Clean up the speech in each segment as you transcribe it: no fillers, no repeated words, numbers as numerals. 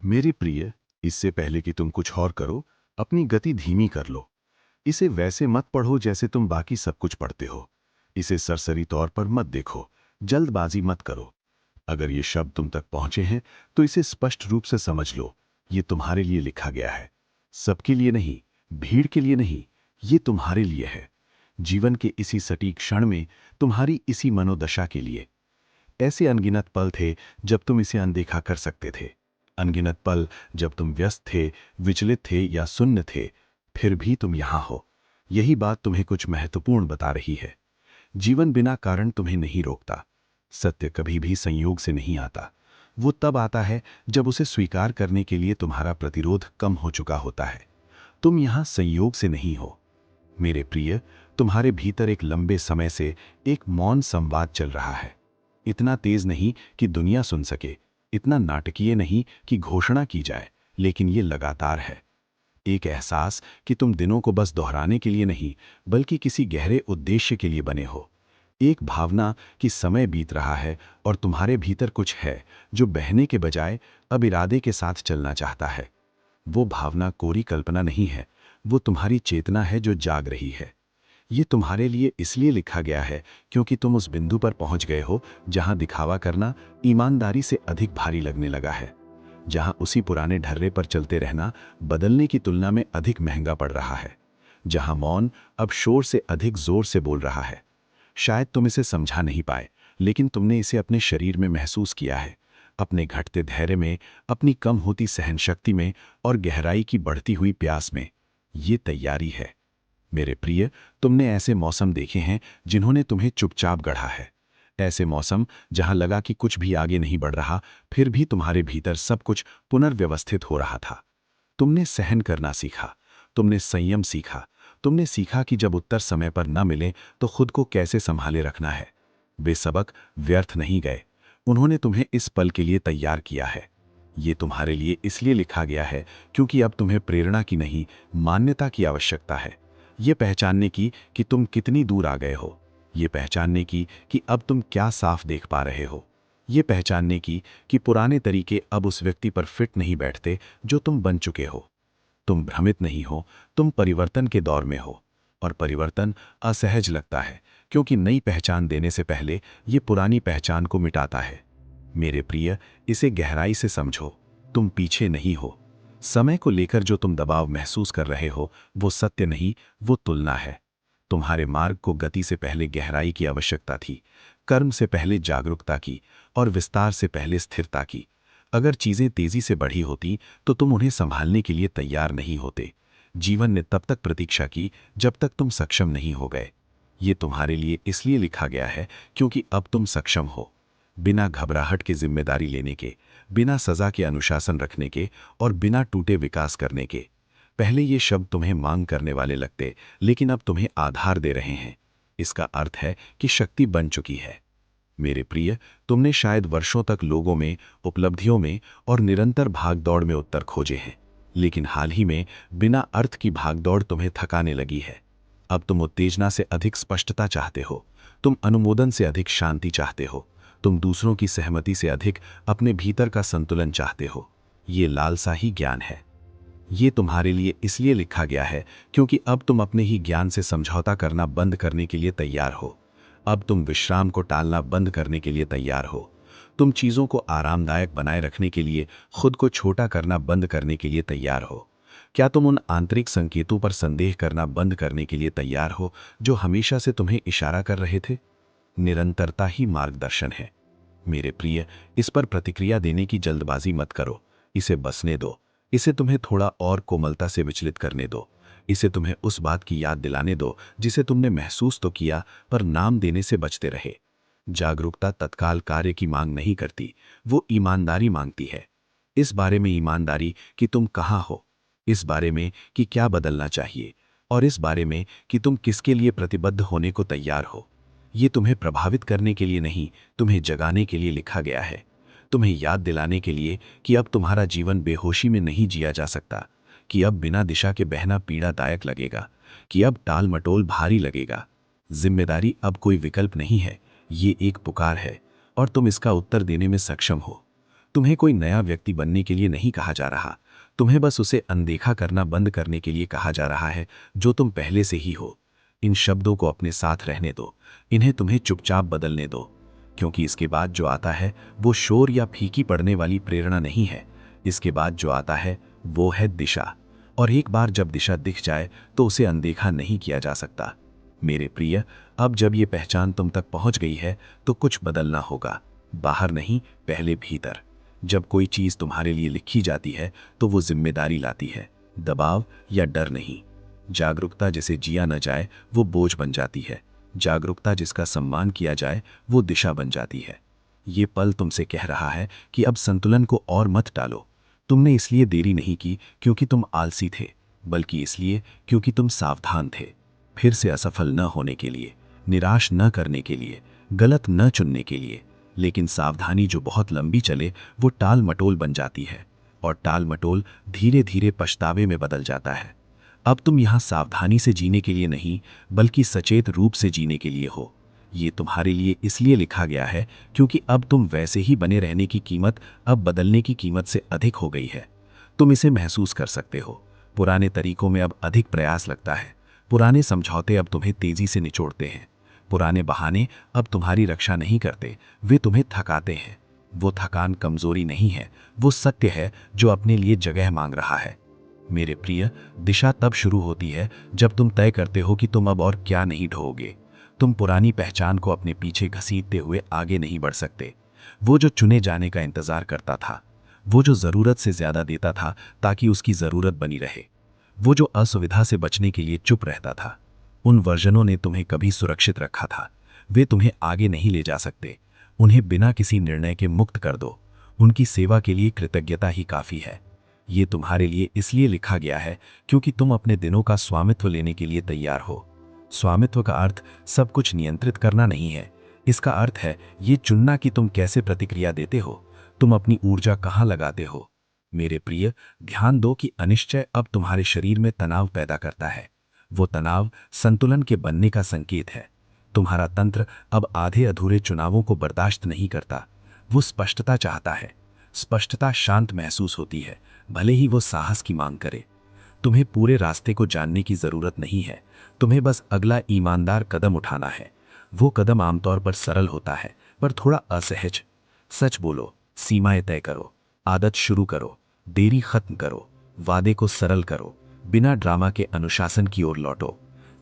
मेरे प्रिय, इससे पहले कि तुम कुछ और करो, अपनी गति धीमी कर लो। इसे वैसे मत पढ़ो जैसे तुम बाकी सब कुछ पढ़ते हो। इसे सरसरी तौर पर मत देखो, जल्दबाजी मत करो। अगर ये शब्द तुम तक पहुंचे हैं, तो इसे स्पष्ट रूप से समझ लो। ये तुम्हारे लिए लिखा गया है, सबके लिए नहीं, भीड़ के लिए नहीं, ये तुम्हारे लिए है। जीवन के इसी सटीक क्षण में, तुम्हारी इसी मनोदशा के लिए। ऐसे अनगिनत पल थे जब तुम इसे अनदेखा कर सकते थे। अनगिनत पल जब तुम व्यस्त थे, विचलित थे या शून्य थे, फिर भी तुम यहां हो। यही बात तुम्हें कुछ महत्वपूर्ण बता रही है। जीवन बिना कारण तुम्हें नहीं रोकता। सत्य कभी भी संयोग से नहीं आता। वो तब आता है जब उसे स्वीकार करने के लिए तुम्हारा प्रतिरोध कम हो चुका होता है। तुम यहां संयोग से नहीं हो मेरे प्रिय। तुम्हारे भीतर एक लंबे समय से एक मौन संवाद चल रहा है। इतना तेज नहीं कि दुनिया सुन सके, इतना नाटकीय नहीं कि घोषणा की जाए, लेकिन ये लगातार है। एक एहसास कि तुम दिनों को बस दोहराने के लिए नहीं, बल्कि किसी गहरे उद्देश्य के लिए बने हो। एक भावना कि समय बीत रहा है और तुम्हारे भीतर कुछ है जो बहने के बजाय अब इरादे के साथ चलना चाहता है। वो भावना कोरी कल्पना नहीं है, वो तुम्हारी चेतना है जो जाग रही है। ये तुम्हारे लिए इसलिए लिखा गया है क्योंकि तुम उस बिंदु पर पहुंच गए हो जहां दिखावा करना ईमानदारी से अधिक भारी लगने लगा है। जहां उसी पुराने ढर्रे पर चलते रहना बदलने की तुलना में अधिक महंगा पड़ रहा है। जहां मौन अब शोर से अधिक जोर से बोल रहा है। शायद तुम इसे समझा नहीं पाए, लेकिन तुमने इसे अपने शरीर में महसूस किया है। अपने घटते धैर्य में, अपनी कम होती सहन शक्ति में और गहराई की बढ़ती हुई प्यास में। ये तैयारी है मेरे प्रिय। तुमने ऐसे मौसम देखे हैं जिन्होंने तुम्हें चुपचाप गढ़ा है। ऐसे मौसम जहां लगा कि कुछ भी आगे नहीं बढ़ रहा, फिर भी तुम्हारे भीतर सब कुछ पुनर्व्यवस्थित हो रहा था। तुमने सहन करना सीखा, तुमने संयम सीखा, तुमने सीखा कि जब उत्तर समय पर न मिले तो खुद को कैसे संभाले रखना है। वे सबक व्यर्थ नहीं गए, उन्होंने तुम्हें इस पल के लिए तैयार किया है। ये तुम्हारे लिए इसलिए लिखा गया है क्योंकि अब तुम्हें प्रेरणा की नहीं, मान्यता की आवश्यकता है। ये पहचानने की कि तुम कितनी दूर आ गए हो। ये पहचानने की कि अब तुम क्या साफ देख पा रहे हो। ये पहचानने की कि पुराने तरीके अब उस व्यक्ति पर फिट नहीं बैठते जो तुम बन चुके हो। तुम भ्रमित नहीं हो, तुम परिवर्तन के दौर में हो। और परिवर्तन असहज लगता है क्योंकि नई पहचान देने से पहले ये पुरानी पहचान को मिटाता है। मेरे प्रिय, इसे गहराई से समझो। तुम पीछे नहीं हो। समय को लेकर जो तुम दबाव महसूस कर रहे हो, वो सत्य नहीं, वो तुलना है। तुम्हारे मार्ग को गति से पहले गहराई की आवश्यकता थी, कर्म से पहले जागरूकता की, और विस्तार से पहले स्थिरता की। अगर चीजें तेजी से बढ़ी होती तो तुम उन्हें संभालने के लिए तैयार नहीं होते। जीवन ने तब तक प्रतीक्षा की जब तक तुम सक्षम नहीं हो गए। ये तुम्हारे लिए इसलिए लिखा गया है क्योंकि अब तुम सक्षम हो। बिना घबराहट के जिम्मेदारी लेने के, बिना सजा के अनुशासन रखने के, और बिना टूटे विकास करने के। पहले ये शब्द तुम्हें मांग करने वाले लगते, लेकिन अब तुम्हें आधार दे रहे हैं। इसका अर्थ है कि शक्ति बन चुकी है। मेरे प्रिय, तुमने शायद वर्षों तक लोगों में, उपलब्धियों में और निरंतर भागदौड़ में उत्तर खोजे हैं, लेकिन हाल ही में बिना अर्थ की भागदौड़ तुम्हें थकाने लगी है। अब तुम उत्तेजना से अधिक स्पष्टता चाहते हो, तुम अनुमोदन से अधिक शांति चाहते हो, तुम दूसरों की सहमति से अधिक अपने भीतर का संतुलन चाहते हो। ये लालसा ही ज्ञान है। ये तुम्हारे लिए इसलिए लिखा गया है क्योंकि अब तुम अपने ही ज्ञान से समझौता करना बंद करने के लिए तैयार हो। अब तुम विश्राम को टालना बंद करने के लिए तैयार हो। तुम चीजों को आरामदायक बनाए रखने के लिए खुद को छोटा करना बंद करने के लिए तैयार हो। क्या तुम उन आंतरिक संकेतों पर संदेह करना बंद करने के लिए तैयार हो जो हमेशा से तुम्हें इशारा कर रहे थे? निरंतरता ही मार्गदर्शन है मेरे प्रिय। इस पर प्रतिक्रिया देने की जल्दबाजी मत करो। इसे बसने दो। इसे तुम्हें थोड़ा और कोमलता से विचलित करने दो। इसे तुम्हें उस बात की याद दिलाने दो जिसे तुमने महसूस तो किया, पर नाम देने से बचते रहे। जागरूकता तत्काल कार्य की मांग नहीं करती, वो ईमानदारी मांगती है। इस बारे में ईमानदारी कि तुम कहाँ हो, इस बारे में कि क्या बदलना चाहिए, और इस बारे में कि तुम किसके लिए प्रतिबद्ध होने को तैयार हो। ये तुम्हें प्रभावित करने के लिए नहीं, तुम्हें जगाने के लिए लिखा गया है। तुम्हें याद दिलाने के लिए कि अब तुम्हारा जीवन बेहोशी में नहीं जिया जा सकता, कि अब बिना दिशा के बहना पीड़ादायक लगेगा, कि अब टाल मटोल भारी लगेगा। जिम्मेदारी अब कोई विकल्प नहीं है, ये एक पुकार है, और तुम इसका उत्तर देने में सक्षम हो। तुम्हें कोई नया व्यक्ति बनने के लिए नहीं कहा जा रहा, तुम्हें बस उसे अनदेखा करना बंद करने के लिए कहा जा रहा है जो तुम पहले से ही हो। इन शब्दों को अपने साथ रहने दो, इन्हें तुम्हें चुपचाप बदलने दो, क्योंकि इसके बाद जो आता है वो शोर या फीकी पड़ने वाली प्रेरणा नहीं है। इसके बाद जो आता है वो है दिशा, और एक बार जब दिशा दिख जाए तो उसे अनदेखा नहीं किया जा सकता। मेरे प्रिय, अब जब ये पहचान तुम तक पहुंच गई है तो कुछ बदलना होगा, बाहर नहीं, पहले भीतर। जब कोई चीज तुम्हारे लिए लिखी जाती है तो वो जिम्मेदारी लाती है, दबाव या डर नहीं। जागरूकता जिसे जिया न जाए वो बोझ बन जाती है, जागरूकता जिसका सम्मान किया जाए वो दिशा बन जाती है। ये पल तुमसे कह रहा है कि अब संतुलन को और मत टालो। तुमने इसलिए देरी नहीं की क्योंकि तुम आलसी थे, बल्कि इसलिए क्योंकि तुम सावधान थे। फिर से असफल न होने के लिए, निराश न करने के लिए, गलत न चुनने के लिए। लेकिन सावधानी जो बहुत लंबी चले वो टाल मटोल बन जाती है, और टाल मटोल धीरे धीरे पछतावे में बदल जाता है। अब तुम यहाँ सावधानी से जीने के लिए नहीं, बल्कि सचेत रूप से जीने के लिए हो। ये तुम्हारे लिए इसलिए लिखा गया है क्योंकि अब तुम वैसे ही बने रहने की कीमत अब बदलने की कीमत से अधिक हो गई है। तुम इसे महसूस कर सकते हो। पुराने तरीकों में अब अधिक प्रयास लगता है, पुराने समझौते अब तुम्हें तेजी से निचोड़ते हैं, पुराने बहाने अब तुम्हारी रक्षा नहीं करते, वे तुम्हें थकाते हैं। वो थकान कमजोरी नहीं है, वो सत्य है जो अपने लिए जगह मांग रहा है। मेरे प्रिय, दिशा तब शुरू होती है जब तुम तय करते हो कि तुम अब और क्या नहीं ढोओगे। तुम पुरानी पहचान को अपने पीछे घसीटते हुए आगे नहीं बढ़ सकते। वो जो चुने जाने का इंतजार करता था, वो जो जरूरत से ज्यादा देता था ताकि उसकी जरूरत बनी रहे, वो जो असुविधा से बचने के लिए चुप रहता था, उन वर्जनों ने तुम्हें कभी सुरक्षित रखा था। वे तुम्हें आगे नहीं ले जा सकते। उन्हें बिना किसी निर्णय के मुक्त कर दो। उनकी सेवा के लिए कृतज्ञता ही काफी है। ये तुम्हारे लिए इसलिए लिखा गया है क्योंकि तुम अपने दिनों का स्वामित्व लेने के लिए तैयार हो। स्वामित्व का अर्थ सब कुछ नियंत्रित करना नहीं है। इसका अर्थ है ये चुनना कि तुम कैसे प्रतिक्रिया देते हो, तुम अपनी ऊर्जा कहाँ लगाते हो। मेरे प्रिय, ध्यान दो कि अनिश्चय अब तुम्हारे शरीर में तनाव पैदा करता है। वो तनाव संतुलन के बनने का संकेत है। तुम्हारा तंत्र अब आधे अधूरे चुनावों को बर्दाश्त नहीं करता। वो स्पष्टता चाहता है। स्पष्टता शांत महसूस होती है, भले ही वो साहस की मांग करे। तुम्हें पूरे रास्ते को जानने की जरूरत नहीं है, तुम्हें बस अगला ईमानदार कदम उठाना है। वो कदम आमतौर पर सरल होता है, पर थोड़ा असहज। सच बोलो, सीमाएं तय करो, आदत शुरू करो, देरी खत्म करो, वादे को सरल करो, बिना ड्रामा के अनुशासन की ओर लौटो।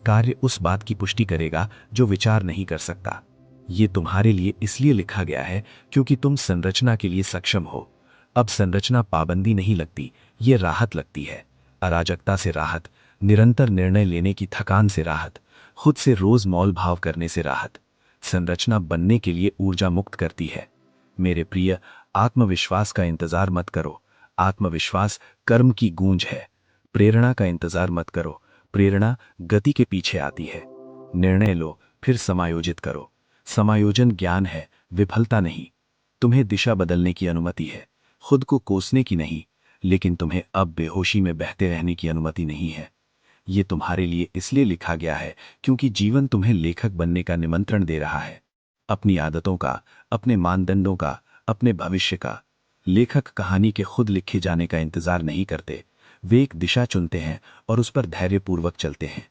कार्य उस बात की पुष्टि करेगा जो विचार नहीं कर सकता। ये तुम्हारे लिए इसलिए लिखा गया है क्योंकि तुम संरचना के लिए सक्षम हो। अब संरचना पाबंदी नहीं लगती, ये राहत लगती है। अराजकता से राहत, निरंतर निर्णय लेने की थकान से राहत, खुद से रोज मौल भाव करने से राहत। संरचना बनने के लिए ऊर्जा मुक्त करती है। मेरे प्रिय, आत्मविश्वास का इंतजार मत करो। आत्मविश्वास कर्म की गूंज है। प्रेरणा का इंतजार मत करो। प्रेरणा गति के पीछे आती है। निर्णय लो, फिर समायोजित करो। समायोजन ज्ञान है, विफलता नहीं। तुम्हें दिशा बदलने की अनुमति है, खुद को कोसने की नहीं। लेकिन तुम्हें अब बेहोशी में बहते रहने की अनुमति नहीं है। ये तुम्हारे लिए इसलिए लिखा गया है क्योंकि जीवन तुम्हें लेखक बनने का निमंत्रण दे रहा है। अपनी आदतों का, अपने मानदंडों का, अपने भविष्य का। लेखक कहानी के खुद लिखे जाने का इंतजार नहीं करते, वे एक दिशा चुनते हैं और उस पर धैर्यपूर्वक चलते हैं।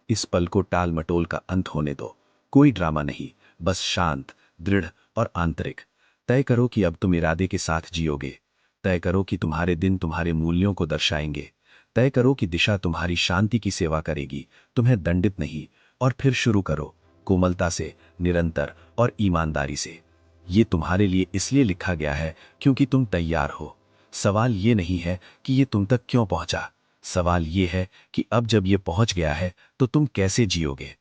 इस पल को टाल मटोल का अंत होने दो। कोई ड्रामा नहीं, बस शांत, दृढ़ और आंतरिक। तय करो कि अब तुम इरादे के साथ जियोगे। तय करो कि तुम्हारे दिन तुम्हारे मूल्यों को दर्शाएंगे। तय करो कि दिशा तुम्हारी शांति की सेवा करेगी, तुम्हें दंडित नहीं। और फिर शुरू करो, कोमलता से, निरंतर और ईमानदारी से। ये तुम्हारे लिए इसलिए लिखा गया है क्योंकि तुम तैयार हो। सवाल ये नहीं है कि ये तुम तक क्यों पहुंचा, सवाल ये है कि अब जब ये पहुंच गया है तो तुम कैसे जियोगे।